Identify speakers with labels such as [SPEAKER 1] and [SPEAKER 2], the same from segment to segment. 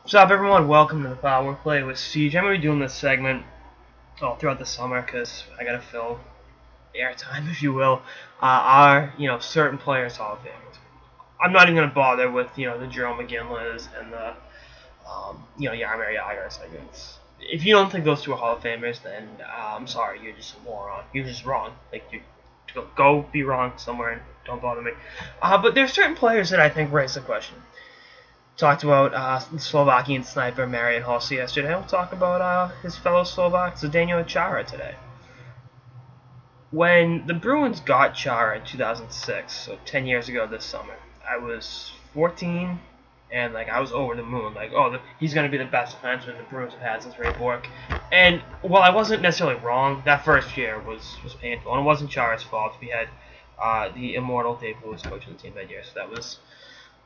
[SPEAKER 1] What's up, everyone? Welcome to the Power Play with Siege. I'm going to be doing this segment all throughout the summer because I got to fill airtime, if you will. Certain players Hall of Famers. I'm not even going to bother with, the Jerome McGinley's and the, Jaromir Jagrs. If you don't think those two are Hall of Famers, then I'm sorry, you're just a moron. You're just wrong. Go be wrong somewhere and don't bother me. But there's certain players that I think raise the question. Talked about Slovakian sniper Marian Hosse yesterday. We'll talk about his fellow Slovak Zdeno Chara today. When the Bruins got Chara in 2006, so 10 years ago this summer, I was 14, and I was over the moon. He's going to be the best defenseman the Bruins have had since Ray Bourque. And while I wasn't necessarily wrong, that first year was painful, and it wasn't Chara's fault. We had the immortal Dave Lewis coaching the team that year, so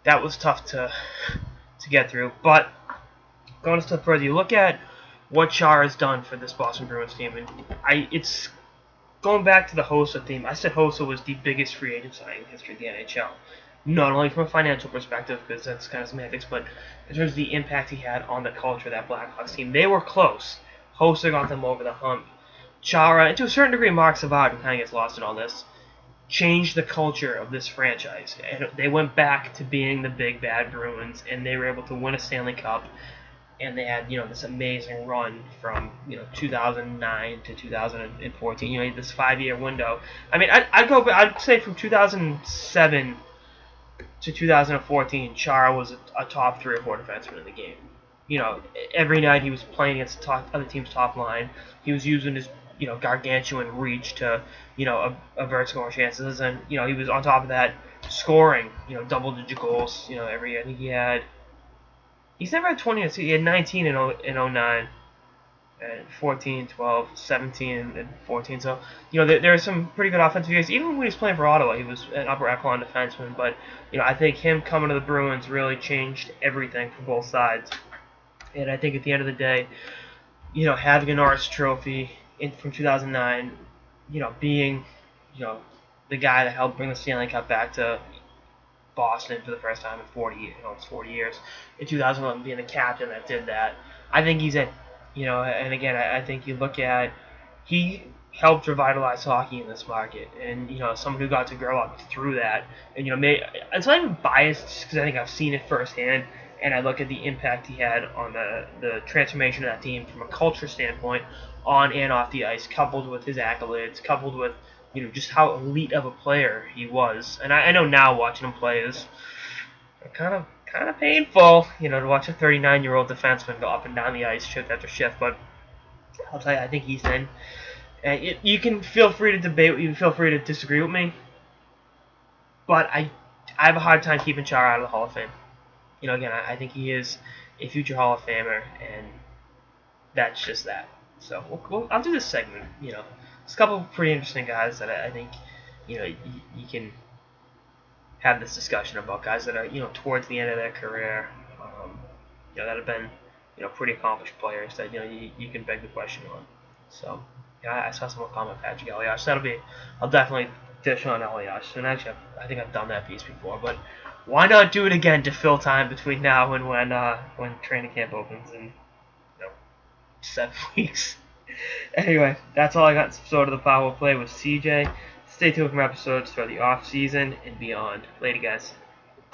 [SPEAKER 1] that was tough to get through. But going a step further, you look at what Chara has done for this Boston Bruins team, and it's going back to the Hossa theme. I said Hossa was the biggest free agent signing in the history of the NHL. Not only from a financial perspective, because that's kind of semantics, but in terms of the impact he had on the culture of that Blackhawks team. They were close. Hossa got them over the hump. Chara, and to a certain degree Mark Savard, who kind of gets lost in all this, changed the culture of this franchise. And they went back to being the big bad Bruins, and they were able to win a Stanley Cup. And they had, this amazing run from, 2009 to 2014. This 5-year window. I mean, I'd say from 2007 to 2014, Chara was a top 3 or 4 defenseman in the game. Every night he was playing against the other team's top line. He was using his gargantuan reach to, avert scoring chances. And, he was on top of that scoring, double-digit goals, every year. I think he's never had 20. He had 19 in 09, and 14, 12, 17, and 14. So, there are some pretty good offensive years. Even when he was playing for Ottawa, he was an upper echelon defenseman. But, I think him coming to the Bruins really changed everything for both sides. And I think at the end of the day, having a Norris Trophy from 2009, being, the guy that helped bring the Stanley Cup back to Boston for the first time in 40 years. In 2011, being the captain that did that, I think he's and again, I think you look at, he helped revitalize hockey in this market, and someone who got to grow up through that, and it's not even biased because I think I've seen it firsthand. And I look at the impact he had on the transformation of that team from a culture standpoint, on and off the ice, coupled with his accolades, coupled with just how elite of a player he was. And I know now watching him play is kind of painful, to watch a 39-year-old defenseman go up and down the ice shift after shift. But I'll tell you, I think he's in. And you can feel free to debate. You can feel free to disagree with me. But I have a hard time keeping Chara out of the Hall of Fame. Again, I think he is a future Hall of Famer, and that's just that. So I'll do this segment. There's a couple of pretty interesting guys that I think, you can have this discussion about, guys that are, towards the end of their career, that have been, pretty accomplished players that, you can beg the question on. So, I saw someone comment Patrick Elias. I'll definitely dish on Elias. And actually, I think I've done that piece before, but why not do it again to fill time between now and when training camp opens in 7 weeks? Anyway, that's all I got. Sort of the Power Play with CJ. Stay tuned for episodes throughout the off season and beyond. Later, guys.